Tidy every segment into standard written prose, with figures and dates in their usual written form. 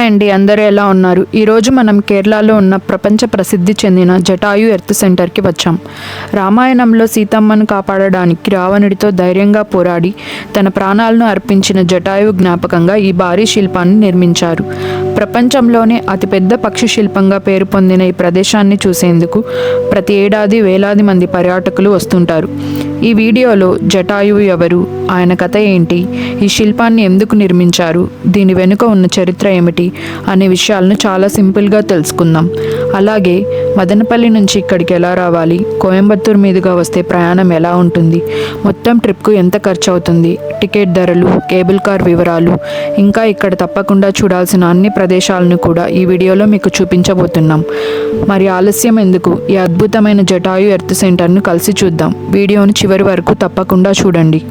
అండి, అందరూ ఎలా ఉన్నారు? ఈరోజు మనం కేరళలో ఉన్న ప్రపంచ ప్రసిద్ధి చెందిన జటాయు ఎర్త్ సెంటర్కి వచ్చాం. రామాయణంలో సీతమ్మను కాపాడడానికి రావణుడితో ధైర్యంగా పోరాడి తన ప్రాణాలను అర్పించిన జటాయు జ్ఞాపకంగా ఈ భారీ శిల్పాన్ని నిర్మించారు. ప్రపంచంలోనే అతిపెద్ద పక్షి శిల్పంగా పేరు పొందిన ఈ ప్రదేశాన్ని చూసేందుకు ప్రతి ఏడాది వేలాది మంది పర్యాటకులు వస్తుంటారు. ఈ వీడియోలో జటాయువు ఎవరు, ఆయన కథ ఏంటి, ఈ శిల్పాన్ని ఎందుకు నిర్మించారు, దీని వెనుక ఉన్న చరిత్ర ఏమిటి అనే విషయాలను చాలా సింపుల్గా తెలుసుకుందాం. అలాగే మదనపల్లి నుంచి ఇక్కడికి ఎలా రావాలి, కోయంబత్తూరు మీదుగా వస్తే ప్రయాణం ఎలా ఉంటుంది, మొత్తం ట్రిప్కు ఎంత ఖర్చు అవుతుంది, టికెట్ ధరలు, కేబుల్ కార్ వివరాలు, ఇంకా ఇక్కడ తప్పకుండా చూడాల్సిన అన్ని ప్రదేశాలను కూడా ఈ వీడియోలో మీకు చూపించబోతున్నాం. మరి ఆలస్యం ఎందుకు, ఈ అద్భుతమైన జటాయు ఎర్త్ సెంటర్ను కలిసి చూద్దాం. వీడియోను చివరి వరకు తప్పకుండా చూడండి.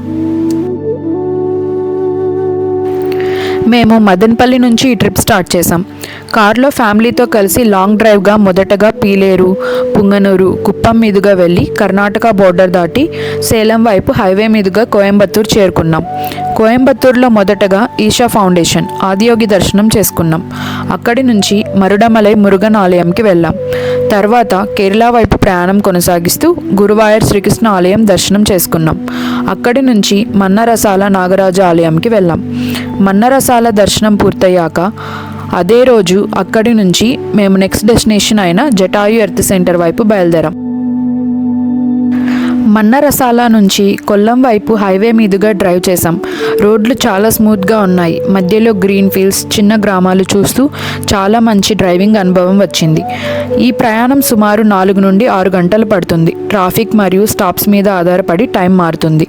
మేము మదనపల్లి నుంచి ఈ ట్రిప్ స్టార్ట్ చేసాం. కార్లో ఫ్యామిలీతో కలిసి లాంగ్ డ్రైవ్గా మొదటగా పీలేరు, పుంగనూరు, కుప్పం మీదుగా వెళ్ళి కర్ణాటక బోర్డర్ దాటి సేలం వైపు హైవే మీదుగా కోయంబత్తూరు చేరుకున్నాం. కోయంబత్తూరులో మొదటగా ఈషా ఫౌండేషన్ ఆదియోగి దర్శనం చేసుకున్నాం. అక్కడి నుంచి మరుడమలై మురుగన్ ఆలయంకి వెళ్ళాం. తర్వాత కేరళ వైపు ప్రయాణం కొనసాగిస్తూ గురువాయూర్ శ్రీకృష్ణ ఆలయం దర్శనం చేసుకున్నాం. అక్కడి నుంచి మన్నరసాల నాగరాజ ఆలయంకి వెళ్ళాం. మన్నరసాల దర్శనం పూర్తయ్యాక అదే రోజు అక్కడి నుంచి మేము నెక్స్ట్ డెస్టినేషన్ అయిన జటాయు ఎర్త్ సెంటర్ వైపు బయలుదేరాం. మన్నరసాల నుంచి కొల్లం వైపు హైవే మీదుగా డ్రైవ్ చేసాం. రోడ్లు చాలా స్మూత్గా ఉన్నాయి. మధ్యలో గ్రీన్ ఫీల్డ్స్, చిన్న గ్రామాలు చూస్తూ చాలా మంచి డ్రైవింగ్ అనుభవం వచ్చింది. ఈ ప్రయాణం సుమారు 4 నుండి 6 గంటలు పడుతుంది. ట్రాఫిక్ మరియు స్టాప్స్ మీద ఆధారపడి టైం మారుతుంది.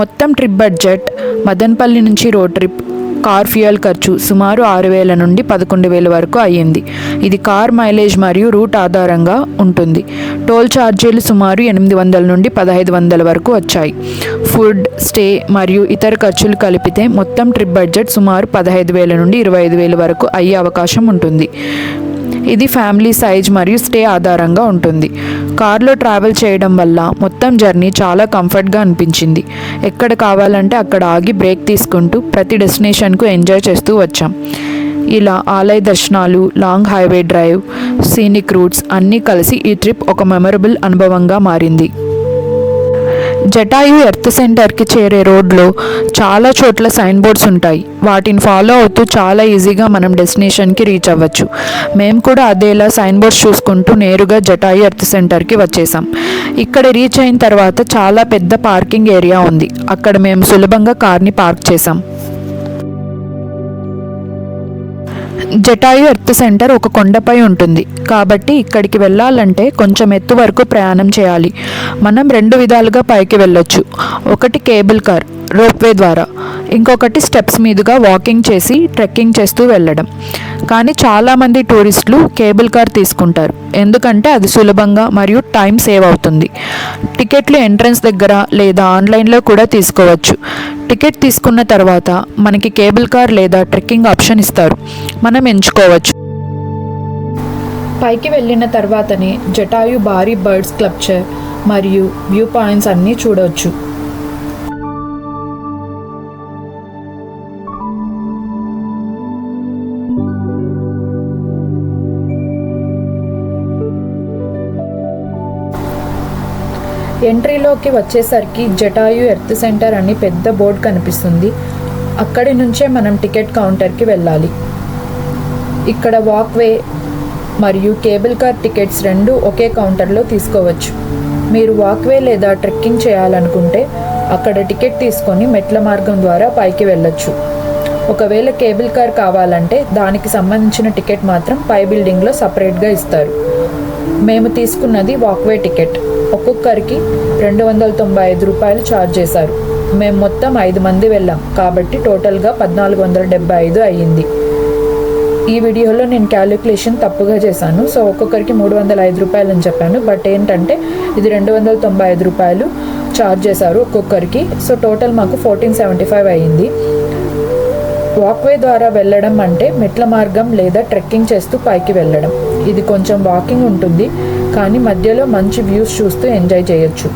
మొత్తం ట్రిప్ బడ్జెట్ మదనపల్లి నుంచి రోడ్ ట్రిప్, కార్ ఫ్యూయల్ ఖర్చు సుమారు 6,000 నుండి 11,000 వరకు అయ్యింది. ఇది కార్ మైలేజ్ మరియు రూట్ ఆధారంగా ఉంటుంది. టోల్ ఛార్జీలు సుమారు 800 నుండి 1,500 వరకు వచ్చాయి. ఫుడ్, స్టే మరియు ఇతర ఖర్చులు కలిపితే మొత్తం ట్రిప్ బడ్జెట్ సుమారు 15,000 నుండి 25,000 వరకు అయ్యే అవకాశం ఉంటుంది. ఇది ఫ్యామిలీ సైజ్ మరియు స్టే ఆధారంగా ఉంటుంది. కార్లో ట్రావెల్ చేయడం వల్ల మొత్తం జర్నీ చాలా కంఫర్ట్గా అనిపించింది. ఎక్కడ కావాలంటే అక్కడ ఆగి బ్రేక్ తీసుకుంటూ ప్రతి డెస్టినేషన్కు ఎంజాయ్ చేస్తూ వచ్చాం. ఇలా ఆలయ దర్శనాలు, long highway drive, scenic roots అన్నీ కలిసి ఈ ట్రిప్ ఒక మెమరబుల్ అనుభవంగా మారింది. జటాయు ఎర్త్ సెంటర్కి చేరే రోడ్లో చాలా చోట్ల సైన్ బోర్డ్స్ ఉంటాయి. వాటిని ఫాలో అవుతూ చాలా ఈజీగా మనం డెస్టినేషన్కి రీచ్ అవ్వచ్చు. మేము కూడా అదేలా సైన్ బోర్డ్స్ చూసుకుంటూ నేరుగా జటాయు ఎర్త్ సెంటర్కి వచ్చేసాం. ఇక్కడ రీచ్ అయిన తర్వాత చాలా పెద్ద పార్కింగ్ ఏరియా ఉంది. అక్కడ మేము సులభంగా కార్ని పార్క్ చేసాం. జటాయు ఎర్త్ సెంటర్ ఒక కొండపై ఉంటుంది కాబట్టి ఇక్కడికి వెళ్ళాలంటే కొంచెం ఎత్తు వరకు ప్రయాణం చేయాలి. మనం 2 విధాలుగా పైకి వెళ్ళొచ్చు. ఒకటి కేబుల్ కార్ రోప్వే ద్వారా, ఇంకొకటి స్టెప్స్ మీదుగా వాకింగ్ చేసి ట్రెక్కింగ్ చేస్తూ వెళ్ళడం. కానీ చాలామంది టూరిస్టులు కేబుల్ కార్ తీసుకుంటారు, ఎందుకంటే అది సులభంగా మరియు టైం సేవ్ అవుతుంది. టికెట్లు ఎంట్రన్స్ దగ్గర లేదా ఆన్లైన్లో కూడా తీసుకోవచ్చు. టికెట్ తీసుకున్న తర్వాత మనకి కేబుల్ కార్ లేదా ట్రెక్కింగ్ ఆప్షన్ ఇస్తారు, మనం ఎంచుకోవచ్చు. పైకి వెళ్ళిన తర్వాతనే జటాయు భారీ బర్డ్ స్కల్ప్చర్ మరియు వ్యూ పాయింట్స్ అన్నీ చూడవచ్చు. ఎంట్రీలోకి వచ్చేసరికి జటాయు ఎర్త్ సెంటర్ అని పెద్ద బోర్డు కనిపిస్తుంది. అక్కడి నుంచే మనం టికెట్ కౌంటర్కి వెళ్ళాలి. ఇక్కడ వాక్వే మరియు కేబుల్ కార్ టికెట్స్ 2 ఒకే కౌంటర్లో తీసుకోవచ్చు. మీరు వాక్వే లేదా ట్రెక్కింగ్ చేయాలనుకుంటే అక్కడ టికెట్ తీసుకొని మెట్ల మార్గం ద్వారా పైకి వెళ్ళొచ్చు. ఒకవేళ కేబుల్ కార్ కావాలంటే దానికి సంబంధించిన టికెట్ మాత్రం పై బిల్డింగ్లో సపరేట్గా ఇస్తారు. మేము తీసుకున్నది వాక్వే టికెట్. ఒక్కొక్కరికి 295 రూపాయలు ఛార్జ్ చేశారు. మేము మొత్తం 5 మంది వెళ్ళాం కాబట్టి టోటల్గా 1475 అయ్యింది. ఈ వీడియోలో నేను క్యాలిక్యులేషన్ తప్పుగా చేశాను. సో ఒక్కొక్కరికి 305 రూపాయలు అని చెప్పాను, బట్ ఏంటంటే ఇది 295 రూపాయలు ఛార్జ్ చేశారు ఒక్కొక్కరికి. సో టోటల్ మాకు 1475 అయ్యింది. వాక్వే ద్వారా వెళ్ళడం అంటే మెట్ల మార్గం లేదా ట్రెక్కింగ్ చేస్తూ పైకి వెళ్ళడం. ఇది కొంచెం వాకింగ్ ఉంటుంది, కానీ మధ్యలో మంచి వ్యూస్ చూస్తూ ఎంజాయ్ చేయొచ్చు.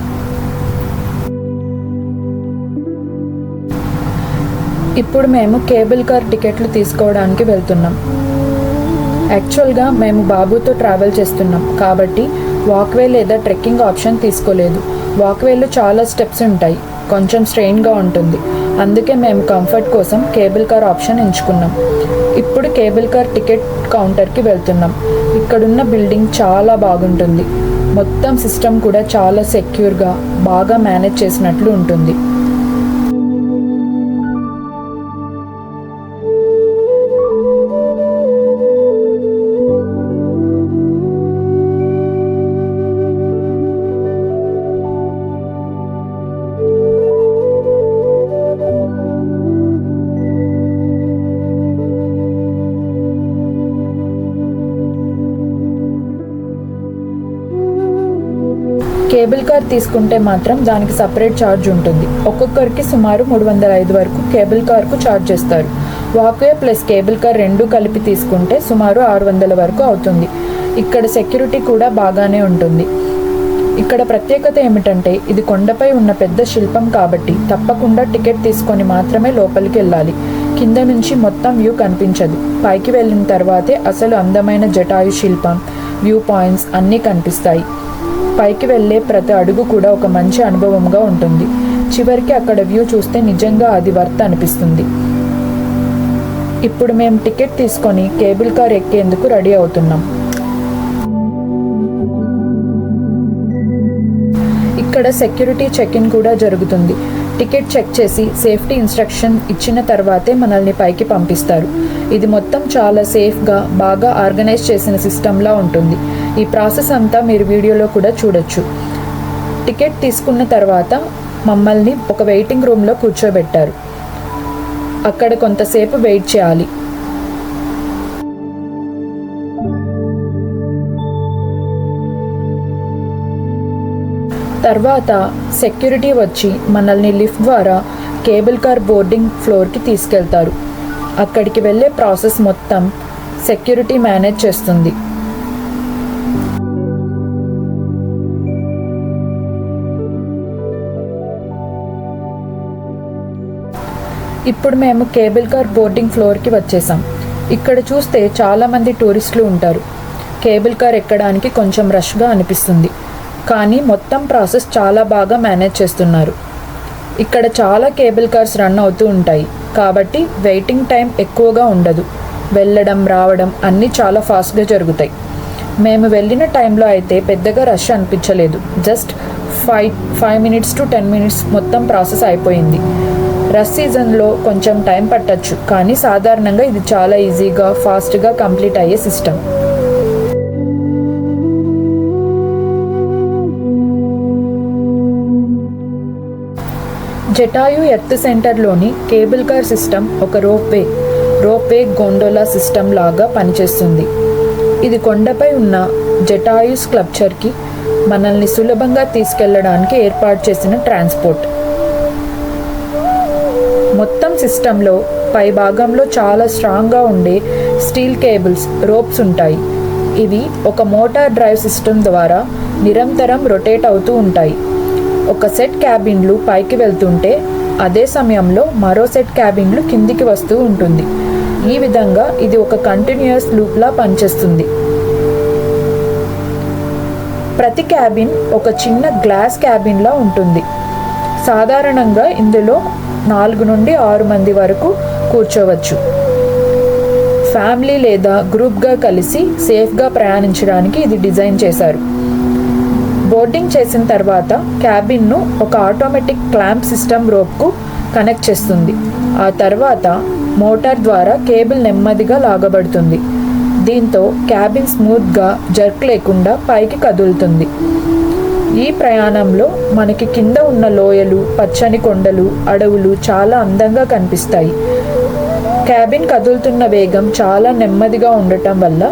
ఇప్పుడు మేము కేబుల్ కార్ టికెట్లు తీసుకోవడానికి వెళ్తున్నాం. యాక్చువల్గా మేము బాబుతో ట్రావెల్ చేస్తున్నాం కాబట్టి వాక్వే లేదా ట్రెక్కింగ్ ఆప్షన్ తీసుకోలేదు. వాక్వేలో చాలా స్టెప్స్ ఉంటాయి, కొంచెం స్ట్రెయిన్గా ఉంటుంది. అందుకే మేము కంఫర్ట్ కోసం కేబుల్ కార్ ఆప్షన్ ఎంచుకున్నాం. ఇప్పుడు కేబుల్ కార్ టికెట్ కౌంటర్కి వెళ్తున్నాం. ఇక్కడున్న బిల్డింగ్ చాలా బాగుంటుంది. మొత్తం సిస్టమ్ కూడా చాలా సెక్యూర్గా బాగా మేనేజ్ చేసినట్లు ఉంటుంది. కేబుల్ కార్ తీసుకుంటే మాత్రం దానికి సపరేట్ ఛార్జ్ ఉంటుంది. ఒక్కొక్కరికి సుమారు 305 వరకు కేబుల్ కార్కు ఛార్జ్ చేస్తారు. వాక్వే ప్లస్ కేబుల్ కార్ రెండు కలిపి తీసుకుంటే సుమారు 600 వరకు అవుతుంది. ఇక్కడ సెక్యూరిటీ కూడా బాగానే ఉంటుంది. ఇక్కడ ప్రత్యేకత ఏమిటంటే ఇది కొండపై ఉన్న పెద్ద శిల్పం కాబట్టి తప్పకుండా టికెట్ తీసుకొని మాత్రమే లోపలికి వెళ్ళాలి. కింద నుంచి మొత్తం వ్యూ కనిపించదు. పైకి వెళ్ళిన తర్వాతే అసలు అందమైన జటాయు శిల్పం, వ్యూ పాయింట్స్ అన్నీ కనిపిస్తాయి. పైకి వెళ్ళే ప్రతి అడుగు కూడా ఒక మంచి అనుభవంగా ఉంటుంది. చివరికి అక్కడ వ్యూ చూస్తే నిజంగా అది వర్త్ అనిపిస్తుంది. ఇప్పుడు మేము టికెట్ తీసుకొని కేబుల్ కార్ ఎక్కేందుకు రెడీ అవుతున్నాం. ఇక్కడ సెక్యూరిటీ చెక్ ఇన్ కూడా జరుగుతుంది. టికెట్ చెక్ చేసి సేఫ్టీ ఇన్స్ట్రక్షన్ ఇచ్చిన తర్వాతే మనల్ని పైకి పంపిస్తారు. ఇది మొత్తం చాలా సేఫ్గా బాగా ఆర్గనైజ్ చేసిన సిస్టంలా ఉంటుంది. ఈ ప్రాసెస్ అంతా మీరు వీడియోలో కూడా చూడొచ్చు. టికెట్ తీసుకున్న తర్వాత మమ్మల్ని ఒక వెయిటింగ్ రూమ్లో కూర్చోబెట్టారు. అక్కడ కొంతసేపు వెయిట్ చేయాలి. తర్వాత సెక్యూరిటీ వచ్చి మనల్ని లిఫ్ట్ ద్వారా కేబుల్ కార్ బోర్డింగ్ ఫ్లోర్కి తీసుకెళ్తారు. అక్కడికి వెళ్ళే ప్రాసెస్ మొత్తం సెక్యూరిటీ మేనేజ్ చేస్తుంది. ఇప్పుడు మేము కేబుల్ కార్ బోర్డింగ్ ఫ్లోర్కి వచ్చేసాం. ఇక్కడ చూస్తే చాలామంది టూరిస్టులు ఉంటారు. కేబుల్ కార్ ఎక్కడానికి కొంచెం రష్గా అనిపిస్తుంది, కానీ మొత్తం ప్రాసెస్ చాలా బాగా మేనేజ్ చేస్తున్నారు. ఇక్కడ చాలా కేబుల్ కార్స్ రన్ అవుతూ ఉంటాయి కాబట్టి వెయిటింగ్ టైం ఎక్కువగా ఉండదు. వెళ్ళడం రావడం అన్నీ చాలా ఫాస్ట్గా జరుగుతాయి. మేము వెళ్ళిన టైంలో అయితే పెద్దగా రష్ అనిపించలేదు. జస్ట్ 5 minutes to 10 minutes మొత్తం ప్రాసెస్ అయిపోయింది. రష్ సీజన్లో కొంచెం టైం పట్టచ్చు, కానీ సాధారణంగా ఇది చాలా ఈజీగా ఫాస్ట్గా కంప్లీట్ అయ్యే సిస్టమ్. జటాయు ఎర్త్ సెంటర్లోని కేబుల్ కార్ సిస్టమ్ ఒక రోప్వే గోండోలా సిస్టమ్ లాగా పనిచేస్తుంది. ఇది కొండపై ఉన్న జటాయు స్కల్ప్చర్కి మనల్ని సులభంగా తీసుకెళ్లడానికి ఏర్పాటు చేసిన ట్రాన్స్పోర్ట్. మొత్తం సిస్టంలో పై భాగంలో చాలా స్ట్రాంగ్గా ఉండే స్టీల్ కేబుల్స్, రోప్స్ ఉంటాయి. ఇవి ఒక మోటార్ డ్రైవ్ సిస్టమ్ ద్వారా నిరంతరం రొటేట్ అవుతూ ఉంటాయి. ఒక సెట్ క్యాబిన్లు పైకి వెళ్తుంటే అదే సమయంలో మరో సెట్ క్యాబిన్లు కిందికి వస్తూ ఉంటుంది. ఈ విధంగా ఇది ఒక కంటిన్యూయస్ లూప్లా పనిచేస్తుంది. ప్రతి క్యాబిన్ ఒక చిన్న గ్లాస్ క్యాబిన్లా ఉంటుంది. సాధారణంగా ఇందులో 4 నుండి 6 మంది వరకు కూర్చోవచ్చు. ఫ్యామిలీ లేదా గ్రూప్గా కలిసి సేఫ్గా ప్రయాణించడానికి ఇది డిజైన్ చేశారు. బోర్డింగ్ చేసిన తర్వాత క్యాబిన్ను ఒక ఆటోమేటిక్ క్లాంప్ సిస్టమ్ రోప్కు కనెక్ట్ చేస్తుంది. ఆ తర్వాత మోటార్ ద్వారా కేబుల్ నెమ్మదిగా లాగబడుతుంది. దీంతో క్యాబిన్ స్మూత్గా జర్క్ లేకుండా పైకి కదులుతుంది. ఈ ప్రయాణంలో మనకి కింద ఉన్న లోయలు, పచ్చని కొండలు, అడవులు చాలా అందంగా కనిపిస్తాయి. క్యాబిన్ కదులుతున్న వేగం చాలా నెమ్మదిగా ఉండటం వల్ల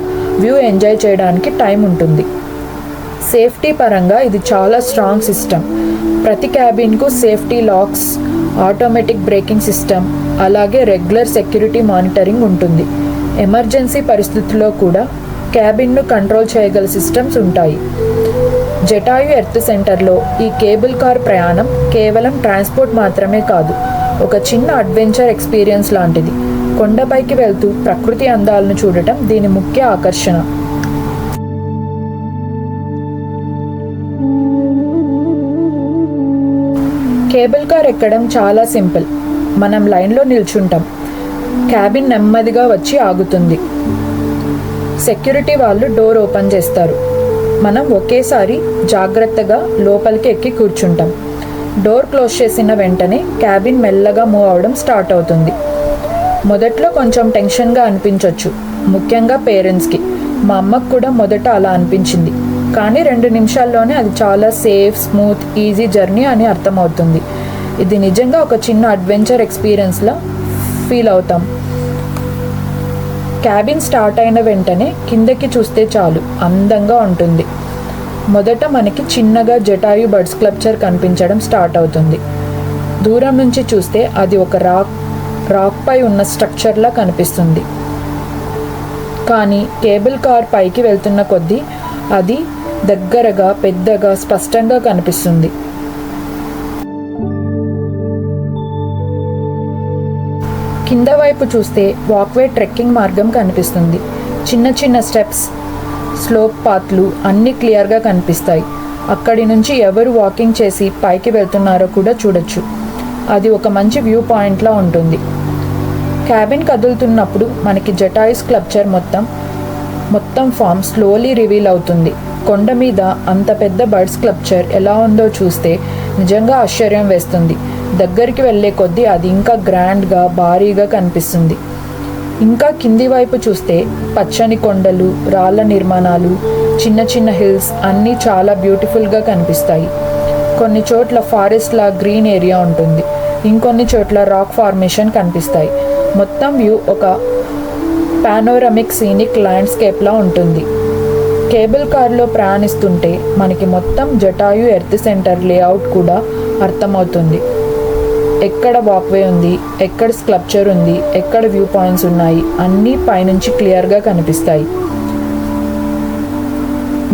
వ్యూ ఎంజాయ్ చేయడానికి టైం ఉంటుంది. సేఫ్టీ పరంగా ఇది చాలా స్ట్రాంగ్ సిస్టమ్. ప్రతి క్యాబిన్కు safety locks, automatic braking system, అలాగే రెగ్యులర్ సెక్యూరిటీ మానిటరింగ్ ఉంటుంది. ఎమర్జెన్సీ పరిస్థితుల్లో కూడా క్యాబిన్ను కంట్రోల్ చేయగల సిస్టమ్స్ ఉంటాయి. జటాయు ఎర్త్ సెంటర్లో ఈ కేబుల్ కార్ ప్రయాణం కేవలం ట్రాన్స్పోర్ట్ మాత్రమే కాదు, ఒక చిన్న అడ్వెంచర్ ఎక్స్పీరియన్స్ లాంటిది. కొండపైకి వెళ్తూ ప్రకృతి అందాలను చూడటం దీని ముఖ్య ఆకర్షణ. కేబుల్ కార్ ఎక్కడం చాలా సింపుల్. మనం లైన్లో నిల్చుంటాం, క్యాబిన్ నెమ్మదిగా వచ్చి ఆగుతుంది. సెక్యూరిటీ వాళ్ళు డోర్ ఓపెన్ చేస్తారు. మనం ఒకేసారి జాగ్రత్తగా లోపలికి ఎక్కి కూర్చుంటాం. డోర్ క్లోజ్ చేసిన వెంటనే క్యాబిన్ మెల్లగా మూవ్ అవడం స్టార్ట్ అవుతుంది. మొదట్లో కొంచెం టెన్షన్గా అనిపించవచ్చు, ముఖ్యంగా పేరెంట్స్కి. మా అమ్మకు కూడా మొదట అలా అనిపించింది. కానీ 2 నిమిషాల్లోనే అది చాలా సేఫ్, స్మూత్, ఈజీ జర్నీ అని అర్థమవుతుంది. ఇది నిజంగా ఒక చిన్న అడ్వెంచర్ ఎక్స్పీరియన్స్లా ఫీల్ అవుతాం. క్యాబిన్ స్టార్ట్ అయిన వెంటనే కిందకి చూస్తే చాలు అందంగా ఉంటుంది. మొదట మనకి చిన్నగా జటాయు బర్డ్ స్కల్ప్చర్ కనిపించడం స్టార్ట్ అవుతుంది. దూరం నుంచి చూస్తే అది ఒక రాక్ పై ఉన్న స్ట్రక్చర్లా కనిపిస్తుంది. కానీ కేబుల్ కార్ పైకి వెళ్తున్న కొద్దీ అది దగ్గరగా, పెద్దగా, స్పష్టంగా కనిపిస్తుంది. కింద వైపు చూస్తే వాక్వే, ట్రెక్కింగ్ మార్గం కనిపిస్తుంది. చిన్న చిన్న స్టెప్స్, స్లోప్ పాత్లు అన్నీ క్లియర్గా కనిపిస్తాయి. అక్కడి నుంచి ఎవరు వాకింగ్ చేసి పైకి వెళ్తున్నారో కూడా చూడొచ్చు. అది ఒక మంచి వ్యూ పాయింట్లా ఉంటుంది. క్యాబిన్ కదులుతున్నప్పుడు మనకి జటాయు స్కల్ప్చర్ మొత్తం ఫామ్ స్లోలీ రివీల్ అవుతుంది. కొండ మీద అంత పెద్ద బర్డ్ స్కల్ప్చర్ ఎలా ఉందో చూస్తే నిజంగా ఆశ్చర్యం వేస్తుంది. దగ్గరికి వెళ్ళే కొద్దీ అది ఇంకా గ్రాండ్గా, భారీగా కనిపిస్తుంది. ఇంకా కింది వైపు చూస్తే పచ్చని కొండలు, రాళ్ళ నిర్మాణాలు, చిన్న చిన్న హిల్స్ అన్నీ చాలా బ్యూటిఫుల్గా కనిపిస్తాయి. కొన్ని చోట్ల ఫారెస్ట్లా గ్రీన్ ఏరియా ఉంటుంది, ఇంకొన్ని చోట్ల రాక్ ఫార్మేషన్ కనిపిస్తాయి. మొత్తం వ్యూ ఒక పానోరమిక్ సీనిక్ ల్యాండ్స్కేప్లా ఉంటుంది. కేబుల్ కార్లో ప్రయాణిస్తుంటే మనకి మొత్తం జటాయు ఎర్త్ సెంటర్ లేఅవుట్ కూడా అర్థమవుతుంది. ఎక్కడ వాక్వే ఉంది, ఎక్కడ స్కల్ప్చర్ ఉంది, ఎక్కడ వ్యూ పాయింట్స్ ఉన్నాయి, అన్నీ పైనుంచి క్లియర్గా కనిపిస్తాయి.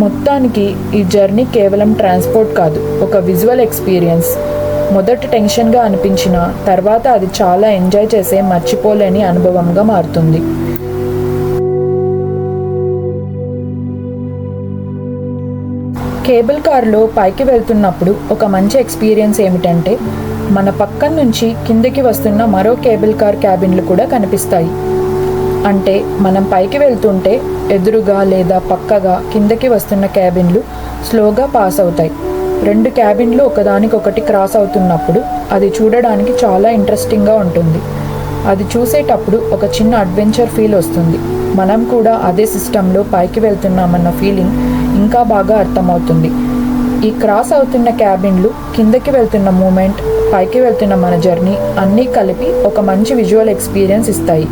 మొత్తానికి ఈ జర్నీ కేవలం ట్రాన్స్పోర్ట్ కాదు, ఒక విజువల్ ఎక్స్పీరియన్స్. మొదట టెన్షన్గా అనిపించిన తర్వాత అది చాలా ఎంజాయ్ చేసే, మర్చిపోలేని అనుభవంగా మారుతుంది. కేబుల్ కార్లో పైకి వెళ్తున్నప్పుడు ఒక మంచి ఎక్స్పీరియన్స్ ఏమిటంటే మన పక్కన నుంచి కిందకి వస్తున్న మరో కేబుల్ కార్ క్యాబిన్లు కూడా కనిపిస్తాయి. అంటే మనం పైకి వెళ్తుంటే ఎదురుగా లేదా పక్కగా కిందకి వస్తున్న క్యాబిన్లు స్లోగా పాస్ అవుతాయి. 2 క్యాబిన్లు ఒకదానికొకటి క్రాస్ అవుతున్నప్పుడు అది చూడడానికి చాలా ఇంట్రెస్టింగ్గా ఉంటుంది. అది చూసేటప్పుడు ఒక చిన్న అడ్వెంచర్ ఫీల్ వస్తుంది. మనం కూడా అదే సిస్టంలో పైకి వెళ్తున్నామన్న ఫీలింగ్ ఇంకా బాగా అర్థమవుతుంది. ఈ క్రాస్ అవుతున్న క్యాబిన్లు, కిందకి వెళ్తున్న మూమెంట్, పైకి వెళ్తున్న మన జర్నీ అన్నీ కలిపి ఒక మంచి విజువల్ ఎక్స్పీరియన్స్ ఇస్తాయి.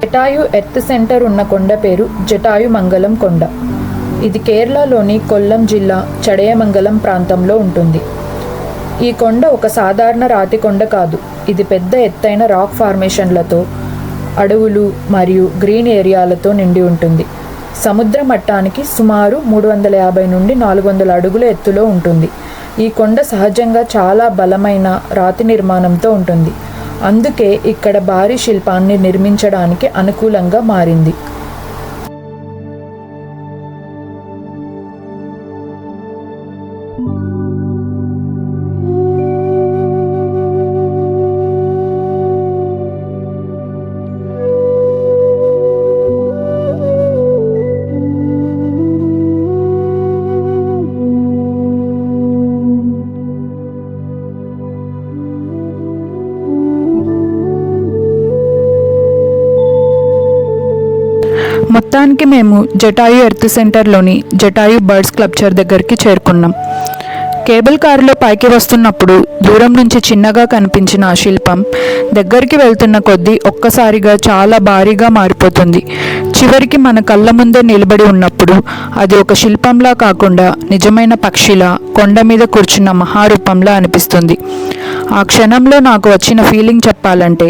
జటాయు ఎర్త్ సెంటర్ ఉన్న కొండ పేరు జటాయు మంగళం కొండ. ఇది కేరళలోని కొల్లం జిల్లా చడయమంగళం ప్రాంతంలో ఉంటుంది. ఈ కొండ ఒక సాధారణ రాతి కొండ కాదు. ఇది పెద్ద ఎత్తైన రాక్ ఫార్మేషన్లతో, అడవులు మరియు గ్రీన్ ఏరియాలతో నిండి ఉంటుంది. సముద్ర మట్టానికి సుమారు 350 నుండి 400 అడుగుల ఎత్తులో ఉంటుంది. ఈ కొండ సహజంగా చాలా బలమైన రాతి నిర్మాణంతో ఉంటుంది. అందుకే ఇక్కడ భారీ శిల్పాన్ని నిర్మించడానికి అనుకూలంగా మారింది. మొత్తానికి మేము జటాయు ఎర్త్ సెంటర్లోని జటాయు బర్డ్ స్కల్ప్చర్ దగ్గరికి చేరుకున్నాం. కేబుల్ కారులో పైకి వస్తున్నప్పుడు దూరం నుంచి చిన్నగా కనిపించిన ఆ శిల్పం దగ్గరికి వెళ్తున్న కొద్దీ ఒక్కసారిగా చాలా భారీగా మారిపోతుంది. చివరికి మన కళ్ళ ముందే నిలబడి ఉన్నప్పుడు అది ఒక శిల్పంలా కాకుండా నిజమైన పక్షిలా, కొండ మీద కూర్చున్న మహారూపంలా అనిపిస్తుంది. ఆ క్షణంలో నాకు వచ్చిన ఫీలింగ్ చెప్పాలంటే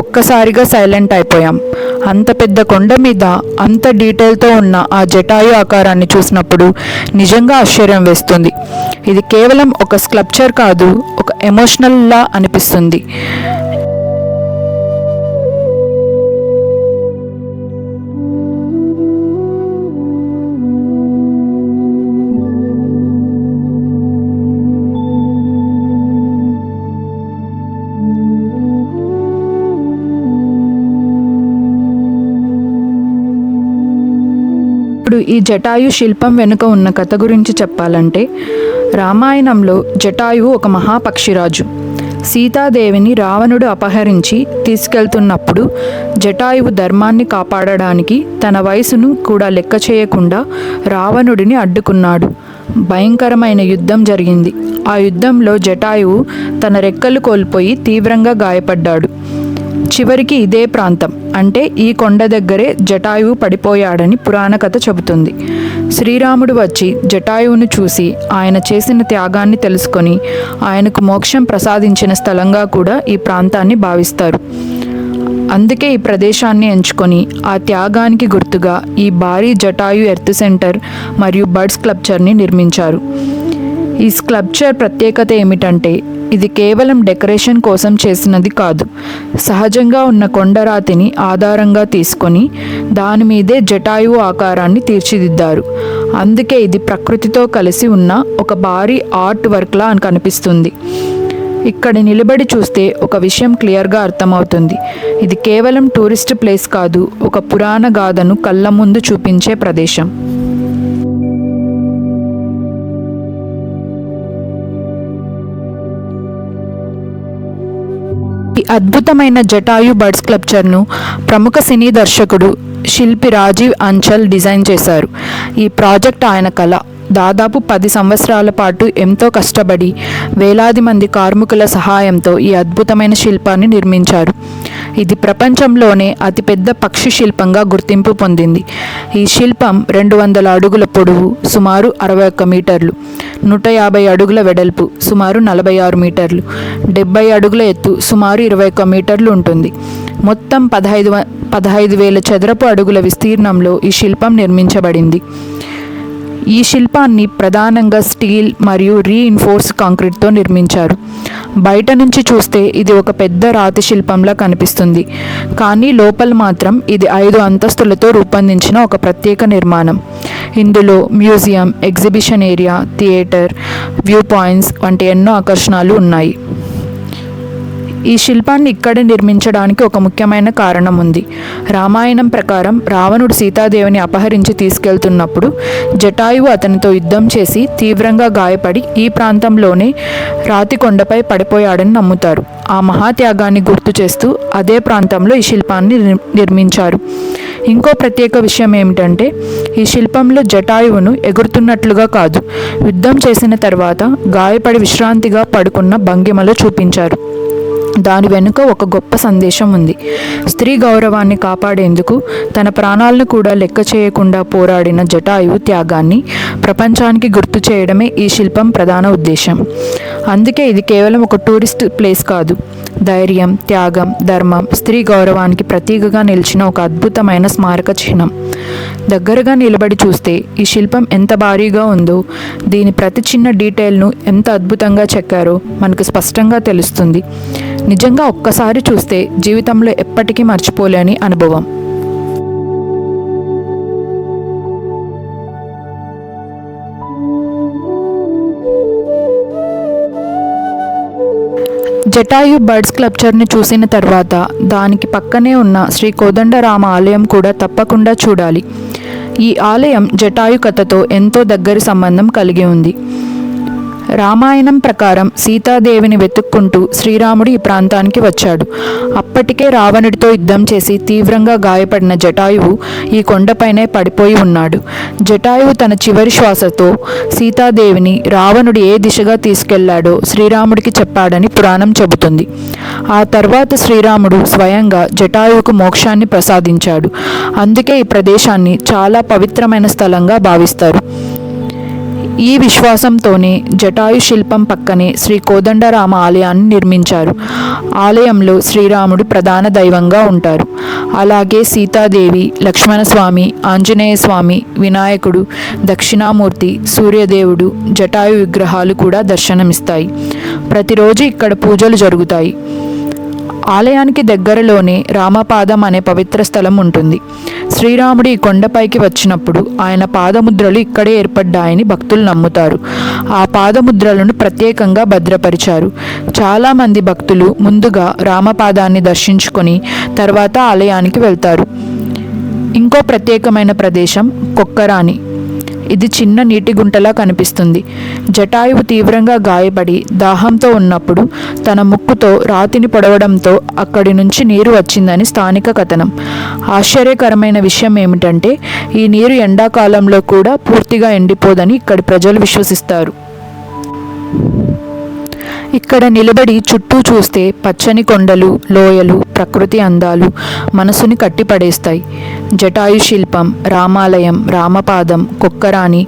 ఒక్కసారిగా సైలెంట్ అయిపోయాం. అంత పెద్ద కొండ మీద అంత డీటెయిల్తో ఉన్న ఆ జటాయు ఆకారాన్ని చూసినప్పుడు నిజంగా ఆశ్చర్యం వేస్తుంది. ఇది కేవలం ఒక స్కల్ప్చర్ కాదు, ఒక ఎమోషనల్లా అనిపిస్తుంది. ఇప్పుడు ఈ జటాయు శిల్పం వెనుక ఉన్న కథ గురించి చెప్పాలంటే, రామాయణంలో జటాయువు ఒక మహాపక్షిరాజు. సీతాదేవిని రావణుడు అపహరించి తీసుకెళ్తున్నప్పుడు జటాయువు ధర్మాన్ని కాపాడడానికి తన వయసును కూడా లెక్క చేయకుండా రావణుడిని అడ్డుకున్నాడు. భయంకరమైన యుద్ధం జరిగింది. ఆ యుద్ధంలో జటాయువు తన రెక్కలు కోల్పోయి తీవ్రంగా గాయపడ్డాడు. చివరికి ఇదే ప్రాంతం అంటే ఈ కొండ దగ్గరే జటాయువు పడిపోయాడని పురాణ కథ చెబుతుంది. శ్రీరాముడు వచ్చి జటాయువును చూసి ఆయన చేసిన త్యాగాన్ని తెలుసుకొని ఆయనకు మోక్షం ప్రసాదించిన స్థలంగా కూడా ఈ ప్రాంతాన్ని భావిస్తారు. అందుకే ఈ ప్రదేశాన్ని ఎంచుకొని ఆ త్యాగానికి గుర్తుగా ఈ భారీ జటాయు ఎర్త్ సెంటర్ మరియు బర్డ్ స్కల్ప్చర్ని నిర్మించారు. ఈ స్కల్ప్చర్ ప్రత్యేకత ఏమిటంటే, ఇది కేవలం డెకరేషన్ కోసం చేసినది కాదు. సహజంగా ఉన్న కొండరాతిని ఆధారంగా తీసుకొని దాని మీదే జటాయువు ఆకారాన్ని తీర్చిదిద్దారు. అందుకే ఇది ప్రకృతితో కలిసి ఉన్న ఒక భారీ ఆర్ట్ వర్క్లా కనిపిస్తుంది. ఇక్కడ నిలబడి చూస్తే ఒక విషయం క్లియర్గా అర్థమవుతుంది. ఇది కేవలం టూరిస్ట్ ప్లేస్ కాదు, ఒక పురాణ గాథను కళ్ళ ముందు చూపించే ప్రదేశం. ఈ అద్భుతమైన జటాయు బర్డ్ స్కల్ప్చర్ను ప్రముఖ సినీ దర్శకుడు శిల్పి రాజీవ్ అంచల్ డిజైన్ చేశారు. ఈ ప్రాజెక్ట్ ఆయన కళ. దాదాపు 10 సంవత్సరాల పాటు ఎంతో కష్టపడి వేలాది మంది కార్మికుల సహాయంతో ఈ అద్భుతమైన శిల్పాన్ని నిర్మించారు. ఇది ప్రపంచంలోనే అతిపెద్ద పక్షి శిల్పంగా గుర్తింపు పొందింది. ఈ శిల్పం 200 అడుగుల పొడవు, సుమారు 61 మీటర్లు, 150 అడుగుల వెడల్పు, సుమారు 46 మీటర్లు, 70 అడుగుల ఎత్తు, సుమారు 21 మీటర్లు ఉంటుంది. మొత్తం 15,000 చదరపు అడుగుల విస్తీర్ణంలో ఈ శిల్పం నిర్మించబడింది. ఈ శిల్పాన్ని ప్రధానంగా స్టీల్ మరియు రీఇన్ఫోర్స్ కాంక్రీట్తో నిర్మించారు. బయట నుంచి చూస్తే ఇది ఒక పెద్ద రాతి శిల్పంలా కనిపిస్తుంది, కానీ లోపల మాత్రం ఇది 5 అంతస్తులతో రూపొందించిన ఒక ప్రత్యేక నిర్మాణం. ఇందులో museum, exhibition area, theatre, view points వంటి ఎన్నో ఆకర్షణలు ఉన్నాయి. ఈ శిల్పాన్ని ఇక్కడే నిర్మించడానికి ఒక ముఖ్యమైన కారణం ఉంది. రామాయణం ప్రకారం రావణుడు సీతాదేవిని అపహరించి తీసుకెళ్తున్నప్పుడు జటాయువు అతనితో యుద్ధం చేసి తీవ్రంగా గాయపడి ఈ ప్రాంతంలోనే రాతి కొండపై పడిపోయాడని నమ్ముతారు. ఆ మహాత్యాగాన్ని గుర్తు చేస్తూ అదే ప్రాంతంలో ఈ శిల్పాన్ని నిర్మించారు. ఇంకో ప్రత్యేక విషయం ఏమిటంటే, ఈ శిల్పంలో జటాయువును ఎగురుతున్నట్లుగా కాదు, యుద్ధం చేసిన తర్వాత గాయపడి విశ్రాంతిగా పడుకున్న భంగిమలో చూపించారు. దాని వెనుక ఒక గొప్ప సందేశం ఉంది. స్త్రీ గౌరవాన్ని కాపాడేందుకు తన ప్రాణాలను కూడా లెక్క చేయకుండా పోరాడిన జటాయువు త్యాగాన్ని ప్రపంచానికి గుర్తు చేయడమే ఈ శిల్పం ప్రధాన ఉద్దేశం. అందుకే ఇది కేవలం ఒక టూరిస్ట్ ప్లేస్ కాదు, ధైర్యం, త్యాగం, ధర్మం, స్త్రీ గౌరవానికి ప్రతీకగా నిలిచిన ఒక అద్భుతమైన స్మారక చిహ్నం. దగ్గరగా నిలబడి చూస్తే ఈ శిల్పం ఎంత భారీగా ఉందో, దీని ప్రతి చిన్న డీటెయిల్ను ఎంత అద్భుతంగా చెక్కారో మనకు స్పష్టంగా తెలుస్తుంది. నిజంగా ఒక్కసారి చూస్తే జీవితంలో ఎప్పటికీ మర్చిపోలేని అనుభవం. జటాయు బర్డ్ స్కల్ప్చర్ని చూసిన తర్వాత దానికి పక్కనే ఉన్న శ్రీ కోదండరామ ఆలయం కూడా తప్పకుండా చూడాలి. ఈ ఆలయం జటాయు కథతో ఎంతో దగ్గరి సంబంధం కలిగి ఉంది. రామాయణం ప్రకారం సీతాదేవిని వెతుక్కుంటూ శ్రీరాముడు ఈ ప్రాంతానికి వచ్చాడు. అప్పటికే రావణుడితో యుద్ధం చేసి తీవ్రంగా గాయపడిన జటాయువు ఈ కొండపైనే పడిపోయి ఉన్నాడు. జటాయువు తన చివరి శ్వాసతో సీతాదేవిని రావణుడు ఏ దిశగా తీసుకెళ్లాడో శ్రీరాముడికి చెప్పాడని పురాణం చెబుతుంది. ఆ తర్వాత శ్రీరాముడు స్వయంగా జటాయువుకు మోక్షాన్ని ప్రసాదించాడు. అందుకే ఈ ప్రదేశాన్ని చాలా పవిత్రమైన స్థలంగా భావిస్తారు. ఈ విశ్వాసంతోనే జటాయు శిల్పం పక్కనే శ్రీ కోదండరామ ఆలయాన్ని నిర్మించారు. ఆలయంలో శ్రీరాముడు ప్రధాన దైవంగా ఉంటారు. అలాగే సీతాదేవి, లక్ష్మణస్వామి, ఆంజనేయ స్వామి, వినాయకుడు, దక్షిణామూర్తి, సూర్యదేవుడు, జటాయు విగ్రహాలు కూడా దర్శనమిస్తాయి. ప్రతిరోజు ఇక్కడ పూజలు జరుగుతాయి. ఆలయానికి దగ్గరలోనే రామపాదం అనే పవిత్ర స్థలం ఉంటుంది. శ్రీరాముడు ఈ కొండపైకి వచ్చినప్పుడు ఆయన పాదముద్రలు ఇక్కడే ఏర్పడ్డాయని భక్తులు నమ్ముతారు. ఆ పాదముద్రలను ప్రత్యేకంగా భద్రపరిచారు. చాలామంది భక్తులు ముందుగా రామపాదాన్ని దర్శించుకొని తర్వాత ఆలయానికి వెళ్తారు. ఇంకో ప్రత్యేకమైన ప్రదేశం కొక్కరాని. ఇది చిన్న నీటి గుంటలా కనిపిస్తుంది. జటాయువు తీవ్రంగా గాయపడి దాహంతో ఉన్నప్పుడు తన ముక్కుతో రాతిని పొడవడంతో అక్కడి నుంచి నీరు వచ్చిందని స్థానిక కథనం. ఆశ్చర్యకరమైన విషయం ఏమిటంటే ఈ నీరు ఎండాకాలంలో కూడా పూర్తిగా ఎండిపోదని ఇక్కడి ప్రజలు విశ్వసిస్తారు. ఇక్కడ నిలబడి చుట్టూ చూస్తే పచ్చని కొండలు, లోయలు, ప్రకృతి అందాలు మనసుని కట్టిపడేస్తాయి. జటాయు శిల్పం, రామాలయం, రామపాదం, కొక్కరాని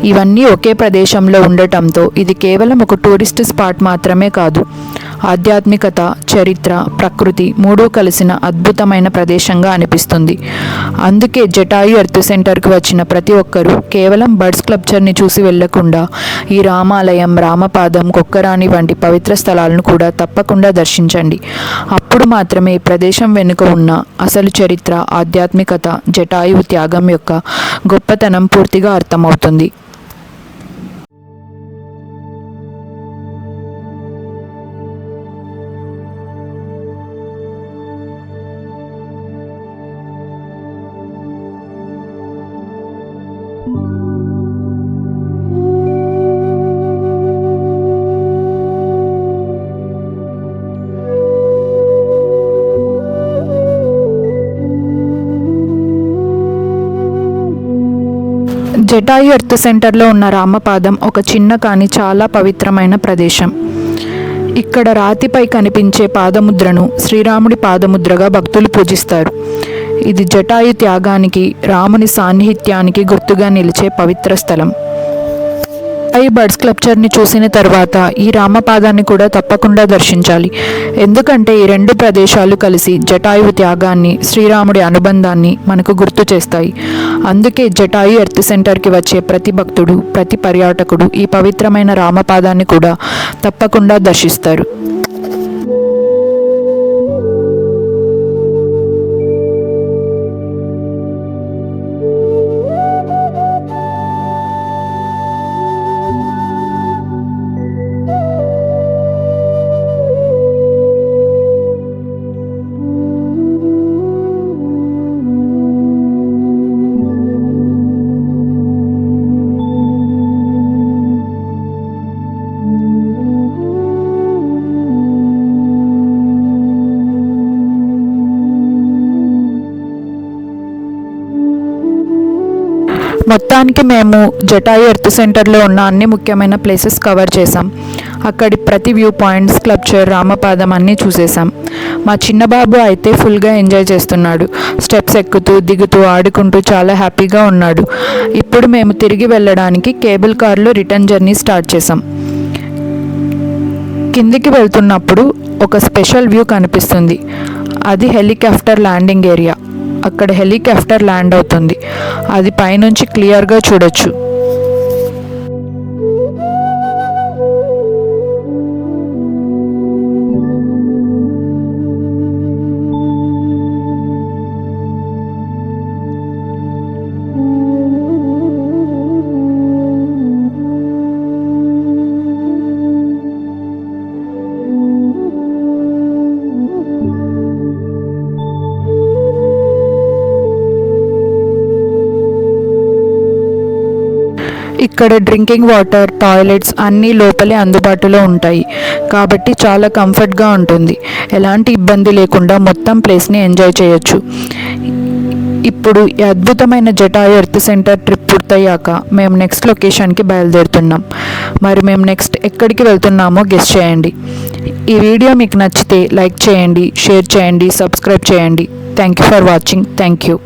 ఇవన్నీ ఒకే ప్రదేశంలో ఉండటంతో ఇది కేవలం ఒక టూరిస్ట్ స్పాట్ మాత్రమే కాదు, ఆధ్యాత్మికత, చరిత్ర, ప్రకృతి మూడూ కలిసిన అద్భుతమైన ప్రదేశంగా అనిపిస్తుంది. అందుకే జటాయు ఎర్త్ సెంటర్కి వచ్చిన ప్రతి ఒక్కరూ కేవలం బర్డ్ స్కల్ప్చర్ని చూసి వెళ్లకుండా ఈ రామాలయం, రామపాదం, కొక్కరాని వంటి పవిత్ర స్థలాలను కూడా తప్పకుండా దర్శించండి. అప్పుడు మాత్రమే ఈ ప్రదేశం వెనుక ఉన్న అసలు చరిత్ర, ఆధ్యాత్మికత, జటాయువు త్యాగం యొక్క గొప్పతనం పూర్తిగా అర్థమవుతుంది. జటాయు ఎర్త్ సెంటర్లో ఉన్న రామపాదం ఒక చిన్న కానీ చాలా పవిత్రమైన ప్రదేశం. ఇక్కడ రాతిపై కనిపించే పాదముద్రను శ్రీరాముడి పాదముద్రగా భక్తులు పూజిస్తారు. ఇది జటాయు త్యాగానికి, రాముని సాన్నిహిత్యానికి గుర్తుగా నిలిచే పవిత్ర స్థలం. ఈ బర్డ్ స్కల్ప్చర్ని చూసిన తర్వాత ఈ రామపాదాన్ని కూడా తప్పకుండా దర్శించాలి. ఎందుకంటే ఈ రెండు ప్రదేశాలు కలిసి జటాయువు త్యాగాన్ని, శ్రీరాముడి అనుబంధాన్ని మనకు గుర్తు చేస్తాయి. అందుకే జటాయు ఎర్త్ సెంటర్కి వచ్చే ప్రతి భక్తుడు, ప్రతి పర్యాటకుడు ఈ పవిత్రమైన రామపాదాన్ని కూడా తప్పకుండా దర్శిస్తారు. మొత్తానికి మేము జటాయు ఎర్త్ సెంటర్లో ఉన్న అన్ని ముఖ్యమైన ప్లేసెస్ కవర్ చేసాం. అక్కడి ప్రతి వ్యూ పాయింట్, స్కల్ప్చర్, రామపాదం అన్నీ చూసేశాం. మా చిన్న బాబు అయితే ఫుల్గా ఎంజాయ్ చేస్తున్నాడు. స్టెప్స్ ఎక్కుతూ దిగుతూ ఆడుకుంటూ చాలా హ్యాపీగా ఉన్నాడు. ఇప్పుడు మేము తిరిగి వెళ్ళడానికి కేబుల్ కార్లో రిటర్న్ జర్నీ స్టార్ట్ చేసాం. కిందికి వెళ్తున్నప్పుడు ఒక స్పెషల్ వ్యూ కనిపిస్తుంది. అది హెలికాప్టర్ ల్యాండింగ్ ఏరియా. అక్కడ హెలికాప్టర్ ల్యాండ్ అవుతుంది. అది పైనుంచి క్లియర్గా చూడొచ్చు. ఇక్కడ డ్రింకింగ్ వాటర్, టాయిలెట్స్ అన్నీ లోపలే అందుబాటులో ఉంటాయి కాబట్టి చాలా కంఫర్ట్గా ఉంటుంది. ఎలాంటి ఇబ్బంది లేకుండా మొత్తం ప్లేస్ని ఎంజాయ్ చేయొచ్చు. ఇప్పుడు ఈ అద్భుతమైన జటాయు ఎర్త్ సెంటర్ ట్రిప్ పూర్తయ్యాక మేము నెక్స్ట్ లొకేషన్కి బయలుదేరుతున్నాం. మరి మేము నెక్స్ట్ ఎక్కడికి వెళ్తున్నామో గెస్ చేయండి. ఈ వీడియో మీకు నచ్చితే లైక్ చేయండి, షేర్ చేయండి, సబ్స్క్రైబ్ చేయండి. Thank you for watching. Thank you.